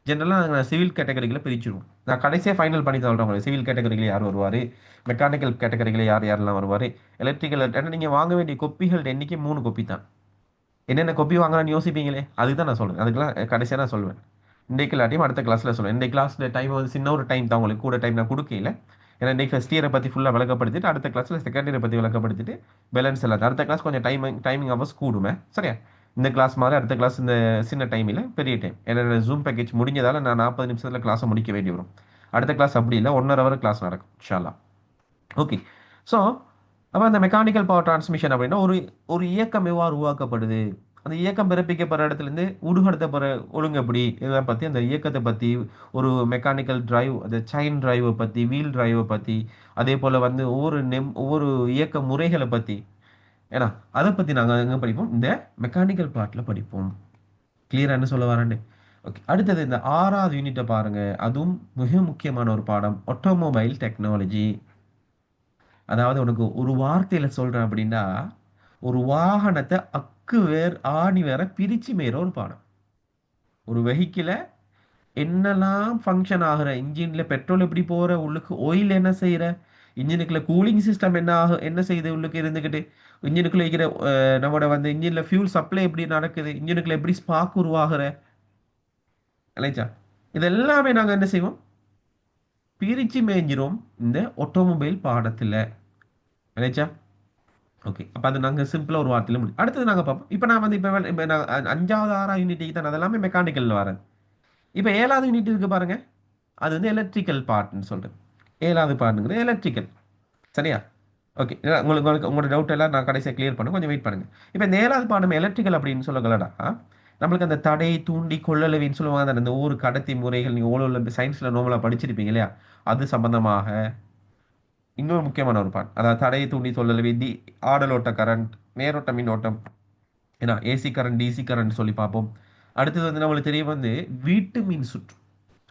ஜென்ரலாக நாங்கள் சிவில் கேட்டகரிகளை பிரிச்சிருவோம். நான் கடைசியாக ஃபைனல் பண்ணி சொல்கிறேன் உங்களுக்கு. சிவில் கேட்டகரியில் யார் வருவார், மெக்கானிக்கல் கேட்டகரியில் யார் யாரெல்லாம் வருவார், எலக்ட்ரிக்கல். ஏன்னா நீங்கள் வாங்க வேண்டிய கொப்பிகள் எண்ணிக்கை 3 கொப்பி தான். என்னென்ன கொப்பி வாங்கலாம்னு யோசிப்பீங்களே, அதுக்கு தான் நான் சொல்கிறேன். அதுக்கெல்லாம் கடைசியாக நான் சொல்லுவேன். இன்றைக்கு இல்லாட்டியும் அடுத்த கிளாஸில் சொல்லுவேன். இந்த கிளாஸில் டைம் வந்து சின்ன ஒரு டைம் தான், உங்களுக்கு கூட டைம் நான் கொடுக்கல. ஏன்னா இன்றைக்கி ஃபஸ்ட் இயரை பற்றி ஃபுல்லாக விளக்கப்படுத்திட்டு அடுத்த கிளாஸில் செகண்ட் இயரை பற்றி விளக்கப்படுத்திட்டு பேலன்ஸ் எல்லாம் அடுத்த கிளாஸ் கொஞ்சம் டைமிங் ஹவர்ஸ் கூடுமே. சரியா? இந்த கிளாஸ் மாதிரி அடுத்த கிளாஸ் இந்த சின்ன டைமில் பெரிய டைம். என்னோட ஜூம் பேக்கேஜ் முடிஞ்சதால் நான் 40 நிமிஷத்தில் கிளாஸை முடிக்க வேண்டி வரும். அடுத்த கிளாஸ் அப்படி இல்லை, 1.5 hour கிளாஸ் நடக்கும் இன்ஷா அல்லாஹ். ஓகே, ஸோ அப்போ அந்த மெக்கானிக்கல் பவர் டிரான்ஸ்மிஷன் அப்படின்னா ஒரு ஒரு இயக்கம் எவ்வாறு உருவாக்கப்படுது, அந்த இயக்கம் பிறப்பிக்கப்படுற இடத்துலேருந்து உடுகடுத்தப்படுற ஒழுங்கு எப்படி, இதை பற்றி அந்த இயக்கத்தை பற்றி, ஒரு மெக்கானிக்கல் டிரைவ், அந்த செயின் டிரைவை பற்றி, வீல் டிரைவை பற்றி, அதே போல் வந்து ஒவ்வொரு இயக்க முறைகளை பற்றி, ஏன்னா அதை பற்றி நாங்கள் எங்கே படிப்போம், இந்த மெக்கானிக்கல் பார்ட்டில் படிப்போம். கிளியராக என்ன சொல்ல வரேன்னு. ஓகே. அடுத்தது இந்த 6வது யூனிட்ட பாருங்க. அதுவும் மிக முக்கியமான ஒரு பாடம். Automobile technology. அதாவது உனக்கு ஒரு வார்த்தையில சொல்றேன் அப்படின்னா, ஒரு வாகனத்த அக்கு வேர் ஆணி வேற பிரிச்சு மேய்ற ஒரு பாடம். ஒரு வெஹிக்கிள என்னெல்லாம் ஃபங்க்ஷன் ஆகுற, இன்ஜின்ல பெட்ரோல் எப்படி போற, உள்ளுக்கு ஆயில் என்ன செய்ற, இன்ஜினுக்குள்ள கூலிங் சிஸ்டம் என்ன செய்யுது உள்ளுக்கு இருந்துகிட்டு, இன்ஜினுக்குள்ள இருக்கிற நம்மளோட வந்து இன்ஜின்ல ஃபியூல் சப்ளை எப்படி நடக்குது, இன்ஜினுக்குள்ள எப்படி ஸ்பார்க் உருவாகுற, இல்லைச்சா? இது எல்லாமே நாங்க என்ன செய்வோம்? பிரிச்சு மேய்ஞ்சிரும் இந்த ஆட்டோமொபைல் பாடத்துல. இல்லைச்சா? ஓகே. அப்ப அது நாங்க சிம்பிளா ஒரு வார்த்தையில அடுத்தது நாங்க பார்ப்போம். இப்ப நான் வந்து இப்ப நான் 5வது 6வது யூனிட்டுக்கு தான் அதெல்லாமே மெக்கானிக்கல்ல வரேன். இப்ப 7வது யூனிட் இருக்கு பாருங்க. அது வந்து எலக்ட்ரிக்கல் பார்ட்ன்னு சொல்றேன். 7வது பார்ட்ங்கிறது எலக்ட்ரிக்கல். சரியா? ஓகே. உங்களுக்கு உங்களுக்கு உங்களோட டவுட் எல்லாம் நான் கடைசியா கிளியர் பண்ணேன். கொஞ்சம் வெயிட் பண்ணுங்க. இப்ப இந்த 7வது பாடம் எலக்ட்ரிக்கல் அப்படின்னு சொல்லலடா. நம்மளுக்கு அந்த தடை, தூண்டி, கொள்ளளவின்னு சொல்லுவாங்க தானே. இந்த ஒவ்வொரு கடத்தி முறைகள் நீங்க ஓலோல சயின்ஸ்ல நார்மலா படிச்சிருப்பீங்க இல்லையா? அது சம்பந்தமாக இன்னொரு முக்கியமான ஒரு பார்ட். அதாவது தடை, தூண்டி, கொள்ளளவி, ஆடலோட்ட கரண்ட், நேரோட்ட மின்னோட்டம், ஏன்னா ஏசி கரண்ட், டிசி கரண்ட் சொல்லி பார்ப்போம். அடுத்தது வந்து நம்மளுக்கு தெரியும் வந்து வீட்டு மின் சுற்று.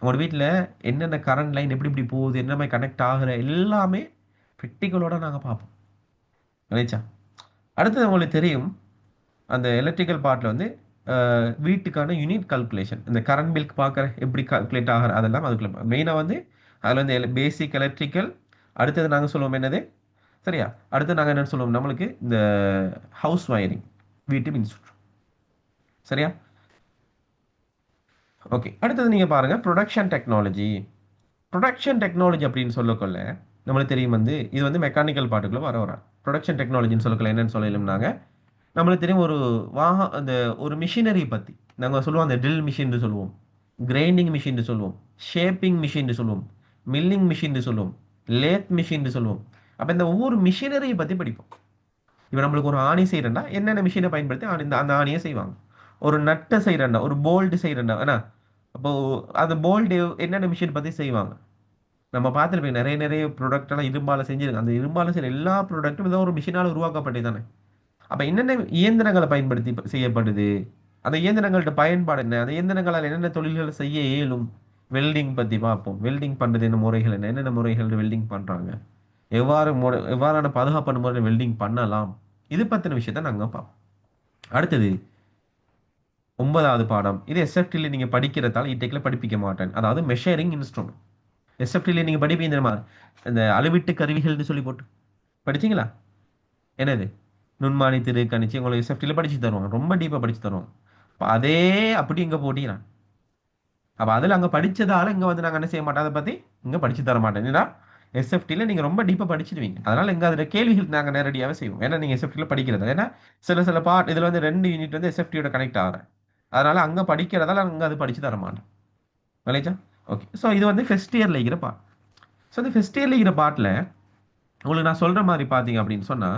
உங்களோட வீட்டில் என்னென்ன கரண்ட் லைன் எப்படி இப்படி போகுது, என்ன மாதிரி கனெக்ட் ஆகுற எல்லாமே பெட்டிகளோட நாங்கள் பார்ப்போம். நினைச்சா அடுத்தது உங்களுக்கு தெரியும் அந்த எலக்ட்ரிக்கல் பார்ட்டில் வந்து வீட்டுக்கான யூனிட் கால்குலேஷன், இந்த கரண்ட் பில்க்கு பார்க்குற எப்படி கால்குலேட் ஆகிற அதெல்லாம் அதுக்குள்ள மெயினாக வந்து அதில் வந்து பேசிக் எலக்ட்ரிக்கல். அடுத்தது நாங்கள் சொல்லுவோம் என்னது, சரியா? அடுத்து நாங்கள் என்ன சொல்லுவோம், நம்மளுக்கு இந்த ஹவுஸ் வயரிங், வீட்டு மின் சுற்று. சரியா? ஓகே. அடுத்தது நீங்கள் பாருங்கள் ப்ரொடக்ஷன் டெக்னாலஜி. ப்ரொடக்ஷன் டெக்னாலஜி அப்படின்னு சொல்லக்கொள்ள நம்மளுக்கு தெரியும் வந்து இது வந்து மெக்கானிக்கல் பார்ட்டுக்குள்ள வர ப்ரொடக்ஷன் டெக்னாலஜின்னு சொல்லக்கொள்ள என்னன்னு சொல்லலும்னாங்க, நம்மளுக்கு தெரியும் ஒரு அந்த ஒரு மிஷினரி பற்றி நாங்கள் சொல்லுவோம். அந்த ட்ரில் மிஷின் சொல்லுவோம், கிரைண்டிங் மிஷின் சொல்லுவோம், ஷேப்பிங் மிஷின் சொல்லுவோம், மில்லிங் மிஷின் சொல்லுவோம், லேத் மிஷின் சொல்லுவோம். அப்போ இந்த ஒவ்வொரு மிஷினரியை பற்றி படிப்போம். இப்போ நம்மளுக்கு ஒரு ஆணி செய்யறேன்னா என்னென்ன மிஷினை பயன்படுத்தி அந்த ஆணியை செய்வாங்க. ஒரு நட்டை செய்யறேன்னா, ஒரு போல்டு செய்யறேன்னா ஏன்னா அப்போ அந்த போல்டு என்னென்ன மிஷின் பற்றி செய்வாங்க நம்ம பார்த்துருப்போம். நிறைய நிறைய ப்ராடக்ட் எல்லாம் இரும்பால செஞ்சிருக்கு. அந்த இரும்பால செய்யற எல்லா ப்ராடக்ட்டும் ஏதோ ஒரு மிஷினால் உருவாக்கப்பட்டது தானே. அப்ப என்னென்ன இயந்திரங்களை பயன்படுத்தி செய்யப்படுது, அந்த இயந்திரங்கள்ட்ட பயன்பாடு என்ன, அந்த இயந்திரங்களால் என்னென்ன தொழில்களை செய்ய இயலும். வெல்டிங் பத்தி பார்ப்போம். வெல்டிங் பண்றது என்ன முறைகள், என்னென்ன முறைகள் வெல்டிங் பண்றாங்க, எவ்வாறான பாதுகாப்பான முறையில் வெல்டிங் பண்ணலாம், இது பத்தின விஷயத்த நாங்க பார்ப்போம். அடுத்தது 9வது பாடம். இது எஸ்எஃப்டில நீங்க படிக்கிறதால இன்டெக்ல படிப்பிக்க மாட்டேன். அதாவது மெஷரிங் இன்ஸ்ட்ருமெண்ட். எஸ்எஃப்டில நீங்க படிப்பீங்க தெரியுமா, இந்த அளவீட்டு கருவிகள்னு சொல்லி போட்டு படிச்சீங்களா? என்னது நுண்மானி திரு கணிச்சு உங்களுக்கு எஸ்எஃப்டில படிச்சு தருவாங்க. ரொம்ப டீப்பா படிச்சு தருவாங்க. அப்ப அதே அப்படி இங்க போட்டீங்கன்னா அப்ப அதுல அங்க படிச்சதால இங்க வந்து நாங்க என்ன செய்ய மாட்டோம், அதை பத்தி இங்க படிச்சு தர மாட்டேன். ஏன்னா எஸ்எஃப்டில நீங்க ரொம்ப டீப்பா படிச்சிருவீங்க. அதனால இங்க அதுல கேள்விகள் நாங்க நேரடியாவே செய்வோம். ஏன்னா நீங்க எஸ்எஃப்டில படிக்கிறது, ஏன்னா சில சில பார்ட் இதுல வந்து 2 யூனிட் வந்து எஸ்எஃப்டியோட கனெக்ட் ஆகிறேன். அதனால அங்க படிக்கிறதால அங்க அது படிச்சு தர மாட்டேன். விளைச்சா? ஓகே. ஸோ இது வந்து ஃபர்ஸ்ட் இயர்ல இருக்கிற பார்ட். ஸோ இந்த ஃபர்ஸ்ட் இயர்ல இருக்கிற பார்ட்ல உங்களுக்கு நான் சொல்ற மாதிரி பார்த்தீங்க அப்படின்னு சொன்னா,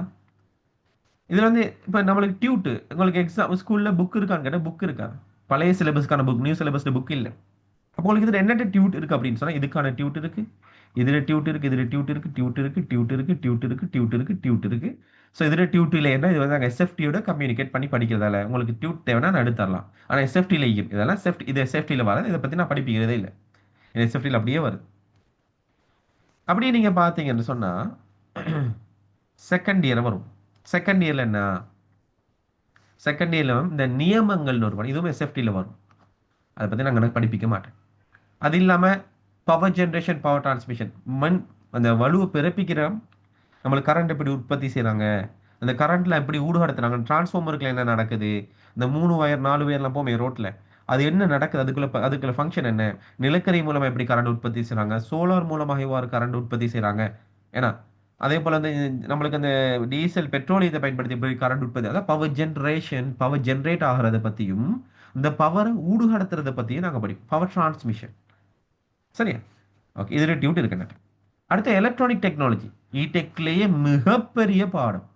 இதுல வந்து இப்போ நம்மளுக்கு உங்களுக்கு எக்ஸாம் ஸ்கூல்ல புக் இருக்கான்னு கேட்டால் புக் இருக்கா? பழைய சிலபஸ்க்கான புக், நியூ சிலபஸ்ல புக் இல்லை. அப்போ உங்களுக்கு இதுல என்னென்ன டியூட் இருக்கு அப்படின்னு சொன்னா, இதுக்கான டியூட் இருக்கு, இதுல டியூட் இருக்கு, இதுல டியூட் இருக்கு, டியூட் இருக்கு, டியூட் இருக்கு, டியூட் இருக்கு, டியூட் இருக்கு, டியூட் இருக்கு. ஸோ இதுல டியூட் இல்லை, என்ன இது வந்து நாங்கள் எஸ்எஃப்டியோட கம்யூனிகேட் பண்ணி படிக்கிறதால உங்களுக்கு டியூட் தேவைன்னா நான் எடுத்து தரலாம். ஆனால் எஸ்எஃப்டியில் இதெல்லாம் இது எஸ்எஃப்டியில் வராது. இதை பற்றி நான் படிப்பிக்கிறதே இல்லை. இது எஸ்எஃப்டியில் அப்படியே வருது. அப்படியே நீங்க பார்த்தீங்கன்னு சொன்னா செகண்ட் இயர் வரும். செகண்ட் இயர்ல என்ன, செகண்ட் இயர்ல இந்த நியமங்கள்னு ஒரு பாடம், இதுவும் எஸ்எஃப்டியில் வரும். அதை பற்றி நான் எனக்கு படிப்பிக்க மாட்டேன். அது இல்லாமல் பவர் ஜென்ரேஷன், பவர் டிரான்ஸ்மிஷன், அந்த வலுவை பிறப்பிக்கிற நம்மளுக்கு கரண்ட் எப்படி உற்பத்தி செய்கிறாங்க, அந்த கரண்ட்ல எப்படி ஊடுகடத்துறாங்க, டிரான்ஸ்ஃபார்மருக்குள்ள என்ன நடக்குது, இந்த 3 வயர் 4 வயர்லாம் போமே ரோட்ல, அது என்ன நடக்குது, அதுக்குள்ள ஃபங்க்ஷன் என்ன, நிலக்கரி மூலமா எப்படி கரண்ட் உற்பத்தி செய்கிறாங்க, சோலார் மூலமாக எவ்வாறு கரண்ட் உற்பத்தி செய்கிறாங்க, ஏன்னா அதே போல் அந்த நம்மளுக்கு அந்த டீசல் பெட்ரோலியத்தை பயன்படுத்தி எப்படி கரண்ட் உற்பத்தி, அதாவது பவர் ஜென்ரேஷன், பவர் ஜென்ரேட் ஆகிறத பற்றியும் இந்த பவரை ஊடுகடத்துறதை பற்றியும் நாங்கள் படிப்போம். Power transmission. சரியா? ஓகே. இதில் டியூட் இருக்கு. அடுத்த எலக்ட்ரானிக் டெக்னாலஜி, இடெக்லேயே மிகப்பெரிய பாடம்,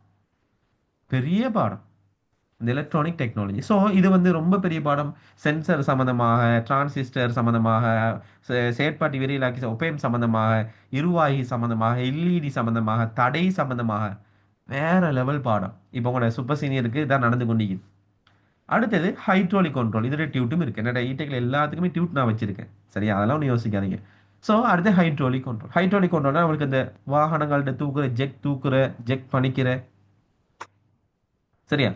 பெரிய பாடம் இந்த எலக்ட்ரானிக் டெக்னாலஜி. ஸோ இது வந்து ரொம்ப பெரிய பாடம். சென்சர் சம்பந்தமாக, டிரான்சிஸ்டர் சம்பந்தமாக, செயற்பாட்டு விரையிலாக்கி ஒப்பேம் சம்பந்தமாக, இருவாயி சம்பந்தமாக, எல்இடி சம்பந்தமாக, தடை சம்பந்தமாக வேற லெவல் பாடம். இப்போ உங்களோட சூப்பர் சீனியருக்கு இதான் நடந்து கொண்டிருக்குது. அடுத்தது ஹைட்ரோலிக் கண்ட்ரோல். இதோட டியூட்டும் இருக்கு. என்னோட இடெக்ல எல்லாத்துக்குமே டியூட் நான் வச்சிருக்கேன். சரியா? அதெல்லாம் ஒன்றும் யோசிக்காதீங்க. ஸோ அடுத்து ஹைட்ரோலிக் கண்ட்ரோல். ஹைட்ரோலிக் கண்ட்ரோல்னா நம்மளுக்கு இந்த வாகனங்கள்ட்ட தூக்குற ஜெக் பணிக்கிற. சரியா?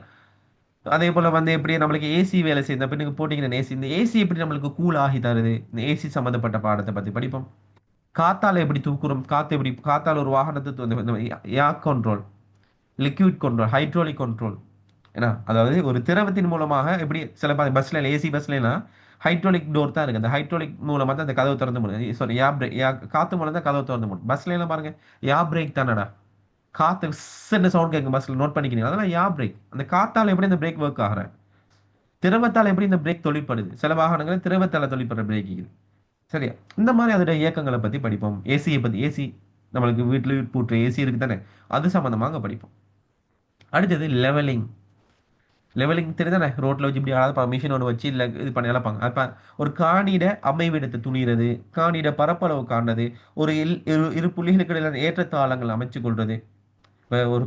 அதே போல வந்து எப்படி நம்மளுக்கு ஏசி வேலை செய்யுது. அப்ப நீங்க போட்டீங்கன்னா ஏசி, இந்த ஏசி எப்படி நம்மளுக்கு கூல் ஆகி தருது, இந்த ஏசி சம்பந்தப்பட்ட பாடத்தை பத்தி படிப்போம். காத்தால எப்படி தூக்குறோம், காத்தால ஒரு வாகனத்தை ஏர் control, liquid control, hydraulic control. ஏன்னா அதாவது ஒரு திரவத்தின் மூலமாக எப்படி சில பஸ்ல ஏசி பஸ்லாம் ஹைட்ரோலிக் டோர் தான் இருக்கு. அந்த ஹைட்ரோலிக் மூலமா தான் அந்த கதவு திறந்து முடியும். சாரி, காத்து மூலம் தான் கதவு திறந்து முடியும். பஸ்ல எல்லாம் பாருங்க, யா பிரேக் தானடா. காத்து சின்ன சவுண்ட் கேட்கும் பஸ்ல, நோட் பண்ணிக்கிறீங்க. அதெல்லாம் யா பிரேக். அந்த காத்தால எப்படி இந்த பிரேக் ஒர்க் ஆகுற, திரவத்தால் எப்படி இந்த பிரேக் தொழிற்படுது. சில வாகனங்கள் திரவத்தால தொழிற்படுற பிரேக் இது. சரியா? இந்த மாதிரி அதோட இயக்கங்களை பத்தி படிப்போம். ஏசியை பத்தி, ஏசி நம்மளுக்கு வீட்டுல பூட்டுற ஏசி இருக்கு தானே, அது சம்பந்தமாக படிப்போம். அடுத்தது லெவலிங். லெவலிங் தெரியுதானே, ரோட்ல வச்சு இப்படி அழகாக மிஷின் ஒன்று வச்சு இல்லை இது பண்ணி இழப்பாங்க. அப்போ ஒரு காணியிட அமைவிடத்தை துணிகிறது, காணியிட பரப்பளவு காண்றது, ஒரு இரு புள்ளிகளுக்கு இடையிலான ஏற்றத்தாழங்கள் அமைச்சு கொள்றது. இப்போ ஒரு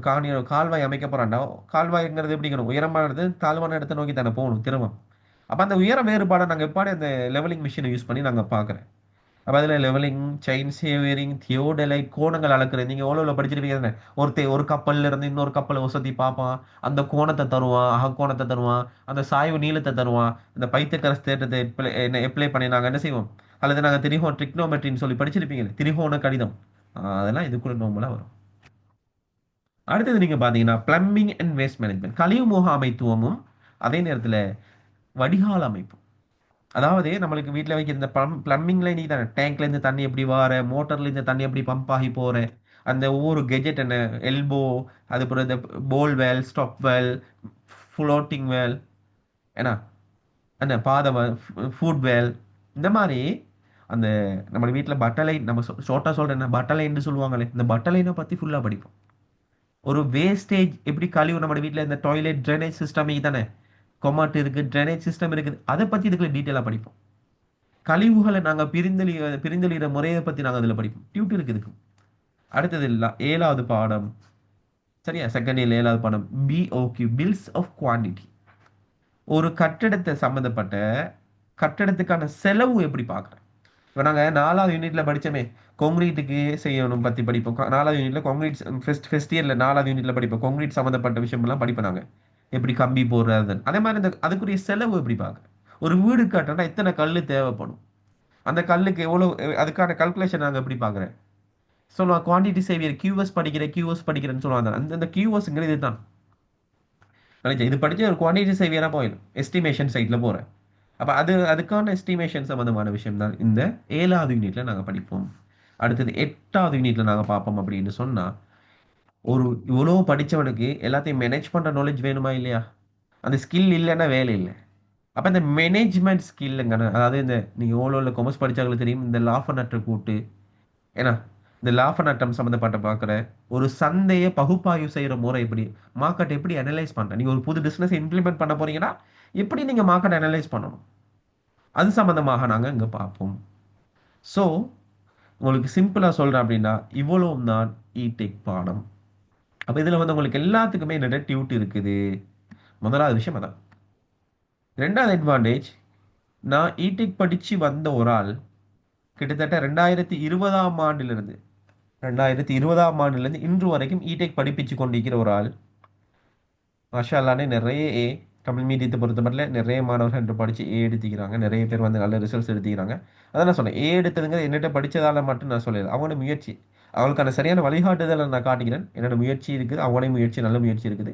கால்வாய் அமைக்க போறாண்டா, கால்வாய்ங்கிறது எப்படிங்கணும், உயரமான இடத்து தாழ்வான இடத்தை நோக்கி தானே போகணும் திரும்ப. அப்போ அந்த உயர வேறுபாடை நாங்கள் எப்பாடி அந்த லெவலிங் மிஷினை யூஸ் பண்ணி நாங்கள் பார்க்குறேன். அப்போ அதில் லெவலிங், செயின் சேவியரிங், தியோடலைட், கோணங்கள் அளக்குறது. நீங்கள் எவ்வளோ படிச்சிருப்பீங்க தானே. ஒரு கப்பல்ல இருந்து இன்னொரு கப்பலை வசதி பார்ப்பான், அந்த கோணத்தை தருவான், அகக்கோணத்தை தருவான், அந்த சாய்வு நீளத்தை தருவான். இந்த பைத்தகரஸ் தேட்டத்தை என்ன அப்ளை பண்ணி நாங்கள் என்ன செய்வோம், அல்லது நாங்கள் ட்ரிக்னோமெட்ரின்னு சொல்லி படிச்சிருப்பீங்களே, திரிகோண கடிதம். அதெல்லாம் இதுக்குள்ள நார்மலாக வரும். அடுத்தது நீங்க பாத்தீங்கன்னா பிளம்பிங் அண்ட் வேஸ்ட் மேனேஜ்மெண்ட், கழிவு முகாமைத்துவமும் அதே நேரத்துல வடிகால் அமைப்பு. அதாவது நம்மளுக்கு வீட்டில் வைக்கிற இந்த பிளம்பிங்ல நீ தானே, டேங்க்ல இருந்து தண்ணி எப்படி வார, மோட்டர்ல இருந்து தண்ணி எப்படி பம்ப் ஆகி போற, அந்த ஒவ்வொரு கெஜெட் என்ன, எல்போ, அதுக்கப்புறம் இந்த போல் வேல், ஸ்டாப் வேல், ஃப்ளோட்டிங் வேல், ஏன்னா அந்த பாத ஃபுட் வேல், இந்த மாதிரி அந்த நம்ம வீட்டில் பட்டலை, நம்ம ஷார்ட்டா சொல்றேன், பட்டலைன்னு சொல்லுவாங்களே, இந்த பட்டலைனை பத்தி ஃபுல்லா படிப்போம். ஒரு வேஸ்டேஜ் எப்படி கழிவு நம்ம வீட்டில் இந்த டாய்லெட் ட்ரைனேஜ் சிஸ்டம் தானே, கொமாட்டு இருக்கு, ட்ரைனேஜ் சிஸ்டம் இருக்குது, அதை பத்தி இதுக்குள்ள டீட்டெயிலாக படிப்போம். கழிவுகளை நாங்கள் பிரிந்தளிகிற முறையை பத்தி நாங்கள் அதில் படிப்போம். டியூட் இருக்கு இதுக்கு. அடுத்தது இல்ல 7வது பாடம். சரியா? செகண்ட் இயர் 7வது பாடம் பிஓக்யூ, பில்ஸ் ஆஃப் குவான்டிட்டி. ஒரு கட்டடத்தை சம்பந்தப்பட்ட கட்டடத்துக்கான செலவு எப்படி பார்க்குறேன். இப்போ நாங்கள் 4வது யூனிட்ல படித்தோமே, கான்கிரீட்டுக்கு செய்யணும் பற்றி படிப்போம். 4வது யூனிட்ல கான்கிரீட் ஃபர்ஸ்ட் இயர்ல 4வது யூனிட்ல படிப்போம். கான்கிரீட் சம்மந்தப்பட்ட விஷயம்லாம் படிப்போம் நாங்கள், எப்படி கம்பி போடுறது. அதே மாதிரி இந்த அதுக்குரிய செலவு எப்படி பார்க்குறேன். ஒரு வீடு கட்டினா எத்தனை கல் தேவைப்படும், அந்த கல்லுக்கு எவ்வளோ, அதுக்கான கல்குலேஷன் நாங்கள் எப்படி பார்க்குறேன். சொல்லுவாங்க குவான்டிட்டி சேவியர், கியூஎஸ் படிக்கிறேன்னு சொல்லுவாங்க. அந்த கியூஎஸ்ங்கிறது இதுதான். இது படிச்சு ஒரு குவான்டிட்டி சேவியராக போயிடும், எஸ்டிமேஷன் சைட்ல போகிறேன். அப்போ அதுக்கான எஸ்டிமேஷன் சம்மந்தமான விஷயம் தான் இந்த 7வது யூனிட்ல நாங்கள் படிப்போம். அடுத்தது 8வது யூனிட்ல நாங்கள் பார்ப்போம். அப்படின்னு சொன்னா, ஒரு இவ்வளோ படிச்சவனுக்கு எல்லாத்தையும் மேனேஜ் பண்ற நாலேஜ் வேணுமா இல்லையா? அந்த ஸ்கில் இல்லைன்னா வேலை இல்லை. அப்ப இந்த மேனேஜ்மெண்ட் ஸ்கில்லுங்க, அதாவது இந்த நீங்க எவ்வளோ கொமர்ஸ் படிச்சாங்களுக்கு தெரியும், இந்த லாஃப் நட்ட கூட்டு, ஏன்னா இந்த லாஃப் நட்டம் சம்மந்தப்பட்ட பார்க்குற ஒரு சந்தையை பகுப்பாய்வு செய்யற முறை எப்படி, மார்க்கெட் எப்படி அனலைஸ் பண்ற, நீங்க ஒரு புது பிசினஸ் இம்ப்ளிமெண்ட் பண்ண போறீங்கன்னா எப்படி நீங்க மார்க்கெட் அனலைஸ் பண்ணணும், அது சம்பந்தமாக நாங்க இங்க பார்ப்போம். ஸோ உங்களுக்கு சிம்பிளா சொல்றேன் அப்படின்னா இவ்வளவு தான் இடெக் பாடம். அப்ப இதுல வந்து உங்களுக்கு எல்லாத்துக்குமே என்னோட டியூட் இருக்குது. முதலாவது விஷயம் அதான். ரெண்டாவது அட்வான்டேஜ், நான் இடெக் படிச்சு வந்த ஒரு ஆள், கிட்டத்தட்ட 2020ஆம் ஆண்டிலிருந்து இன்று வரைக்கும் இடெக் படிப்பிச்சு கொண்டிருக்கிற ஒரு ஆள். மாஷா அல்லானே நிறைய தமிழ் மீடியத்தை பொறுத்த மட்டும் நிறைய மாணவர்கள் என்று படிச்சு எடுத்துக்கிறாங்க. நிறைய பேர் வந்து நல்ல ரிசல்ட்ஸ் எடுத்துக்கிறாங்க. அதான் நான் சொன்னேன், எடுத்ததுங்க என்னட்ட படிச்சதால மட்டும் நான் சொல்லல, அவங்களோட முயற்சி, அவங்களுக்கான சரியான வழிகாட்டுதலை நான் காட்டிக்கிறேன். என்னோட முயற்சி இருக்குது, அவங்களோட முயற்சி, நல்ல முயற்சி இருக்குது.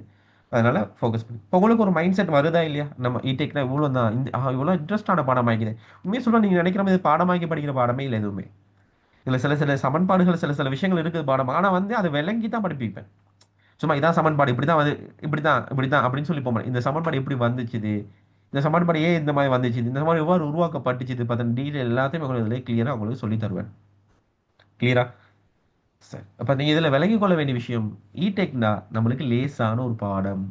அதனால ஃபோக்கஸ் பண்ணி இப்போ உங்களுக்கு ஒரு மைண்ட் செட் வருதா இல்லையா, நம்ம இடெக்னா இவ்வளோ தான், இவ்வளோ இன்ட்ரெஸ்டான பாடமாக்கிது. உண்மையை சொல்ல நீங்கள் நினைக்கிற மாதிரி பாடமாக்கி படிக்கிற பாடமே இல்லை எதுவுமே. இதில் சில சில சமன்பாடுகள், சில சில விஷயங்கள் இருக்குது பாடம், ஆனால் வந்து அதை விளங்கி தான் படிப்பிப்பேன். சும்மா இதான் சமன்பாடு, இப்படி தான் வந்து, இப்படி தான் அப்படின்னு சொல்லி போக, இந்த சமன்பாடு எப்படி வந்துச்சுது, இந்த சமன்பாடு ஏன் இந்த மாதிரி வந்துச்சு, இந்த சமன்பாடு எவ்வாறு உருவாக்கப்பட்டுச்சு, பற்றின டீட்டெயில் எல்லாத்தையும் உங்களுக்கு இதில் கிளியராக உங்களுக்கு சொல்லி தருவேன். கிளியரா? சரி, அப்போ நீங்கள் இதில் விளங்கி கொள்ள வேண்டிய விஷயம், இடெக்னா நம்மளுக்கு லேசான ஒரு பாடம்.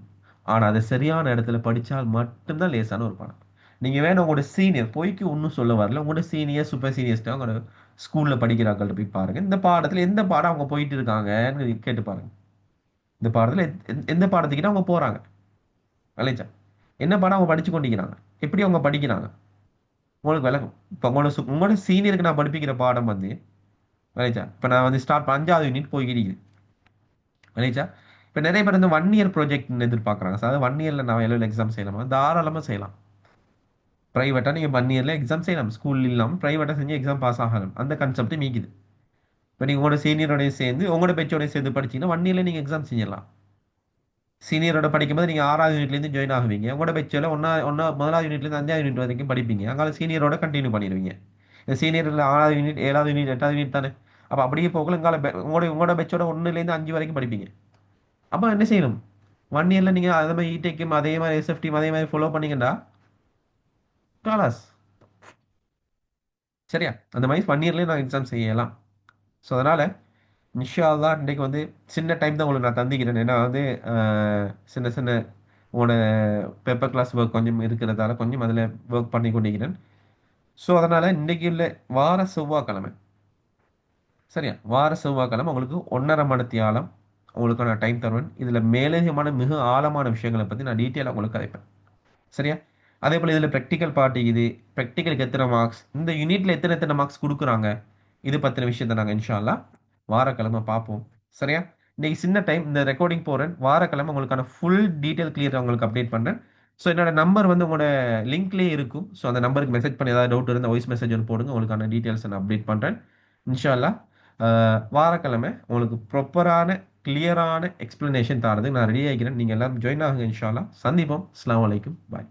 ஆனால் அதை சரியான இடத்துல படித்தால் மட்டும்தான் லேசான ஒரு பாடம். நீங்கள் வேணும் உங்களோட சீனியர், பொய்க்கு ஒன்றும் சொல்ல வரல, உங்களோட சீனியர் சூப்பர் சீனியர்ஸ்ட்டு உங்களோட ஸ்கூலில் படிக்கிறாங்கள்ட்ட போய் பாருங்க, இந்த பாடத்தில் எந்த பாடம் அவங்க போயிட்டு இருக்காங்கன்னு கேட்டு பாருங்க. இந்த பாடத்தில் எந்த பாடத்துக்கிட்ட அவங்க போகிறாங்க, விளைச்சா. என்ன பாடம் அவங்க படிச்சு கொண்டிருக்கிறாங்க, எப்படி அவங்க படிக்கிறாங்க உங்களுக்கு விளக்கும். இப்போ உங்களோட சீனியருக்கு நான் படிப்பிக்கிற பாடம் வந்து விளைச்சா, இப்போ நான் வந்து ஸ்டார்ட் 5வது யூனிட் போய்கிட்டு விளைச்சா. இப்போ நிறைய பேர் வந்து 1 இயர் ப்ராஜெக்ட் எதிர்பார்க்குறாங்க. சார் 1 இயரில் நான் எல்லாம் எக்ஸாம் செய்யலாமா? தாராளமாக செய்யலாம். ப்ரைவேட்டாக நீங்கள் 1 இயரில் எக்ஸாம் செய்யலாம். ஸ்கூல் இல்லாமல் ப்ரைவேட்டாக செஞ்சு எக்ஸாம் பாஸ் ஆகலாம். அந்த கான்செப்ட் மீக்குது. இப்போ நீங்கள் உங்களோட சீனியரோடய சேர்ந்து உங்களோட பெச்சோடய சேர்ந்து படிச்சீங்கன்னா 1 இயரில் நீங்கள் எக்ஸாம் செஞ்சிடலாம். சீனியரோட படிக்கும்போது நீங்கள் 6வது யூனிட்லேருந்து ஜாயின் ஆகுவீங்க. உங்களோட பெச்சோட ஒன்றா 1வது யூனிட்லேருந்து 5வது யூனிட் வரைக்கும் படிப்பீங்க. அங்கே சீனியரோட கண்டினியூ பண்ணிடுவீங்க. இந்த சீனியரில் 6வது யூனிட் 7வது யூனிட் 8வது யூனிட் தானே. அப்போ அப்படியே போகல உங்களோட உங்களோட பெச்சோட 1லேருந்து 5 வரைக்கும் படிப்பீங்க. அப்போ என்ன செய்யணும், 1 இயரில் நீங்கள் அதே மாதிரி இடெக்கும் அதே மாதிரி எஸ்எஃப்டியும் அதே மாதிரி ஃபாலோ பண்ணீங்கன்னா காலாஸ் சரியா. அந்த மாதிரி 1 இயர்லேயே நான் எக்ஸாம் செய்யலாம். ஸோ அதனால் இன்ஷா அல்லாஹ் இன்றைக்கு வந்து சின்ன டைம் தான் உங்களுக்கு நான் தந்திக்கிறேன். ஏன்னா வந்து சின்ன சின்ன உங்களோட பேப்பர் கிளாஸ் ஒர்க் கொஞ்சம் இருக்கிறதால கொஞ்சம் அதில் ஒர்க் பண்ணி கொண்டிருக்கிறேன். ஸோ அதனால் இன்றைக்கு உள்ள வார செவ்வாய்க்கிழமை சரியா, வார செவ்வாய்க்கிழமை உங்களுக்கு 1.5 மணி நேரம் உங்களுக்கு நான் டைம் தருவேன். இதில் மேலதிகமான மிக ஆழமான விஷயங்களை பற்றி நான் டீட்டெயிலாக உங்களுக்கு கதைப்பேன் சரியா. அதே போல் இதில் ப்ராக்டிக்கல் பார்ட் இது, ப்ராக்டிக்கலுக்கு எத்தனை மார்க்ஸ், இந்த யூனிட்ல எத்தனை எத்தனை மார்க்ஸ் கொடுக்குறாங்க, இது பற்றின விஷயத்தை நாங்கள் இன்ஷா அல்லாஹ் வாரக்கிழமை பார்ப்போம் சரியா. இன்னைக்கு சின்ன டைம் இந்த ரெக்கார்டிங் போகிறேன். வாரக்கிழமை உங்களுக்கான ஃபுல் டீட்டெயில் கிளியர் உங்களுக்கு அப்டேட் பண்ணுறேன். ஸோ என்னோட நம்பர் வந்து உங்களோட லிங்க்லேயே இருக்கும். ஸோ அந்த நம்பருக்கு மெசேஜ் பண்ணி ஏதாவது டவுட் இருந்தால் வாய்ஸ் மெசேஜ் ஒன்று போடுங்க. உங்களுக்கான டீட்டெயில்ஸ் நான் அப்டேட் பண்ணுறேன் இன்ஷா அல்லாஹ். வாரக்கிழமை உங்களுக்கு ப்ராப்பரான கிளியரான எக்ஸ்பிளனேஷன் தரது நான் ரெடி ஆகிக்கிறேன். நீங்கள் எல்லாரும் ஜாயின் ஆகுங்க இன்ஷா அல்லாஹ். சந்திப்போம். அஸ்ஸலாமு அலைக்கும். பாய்.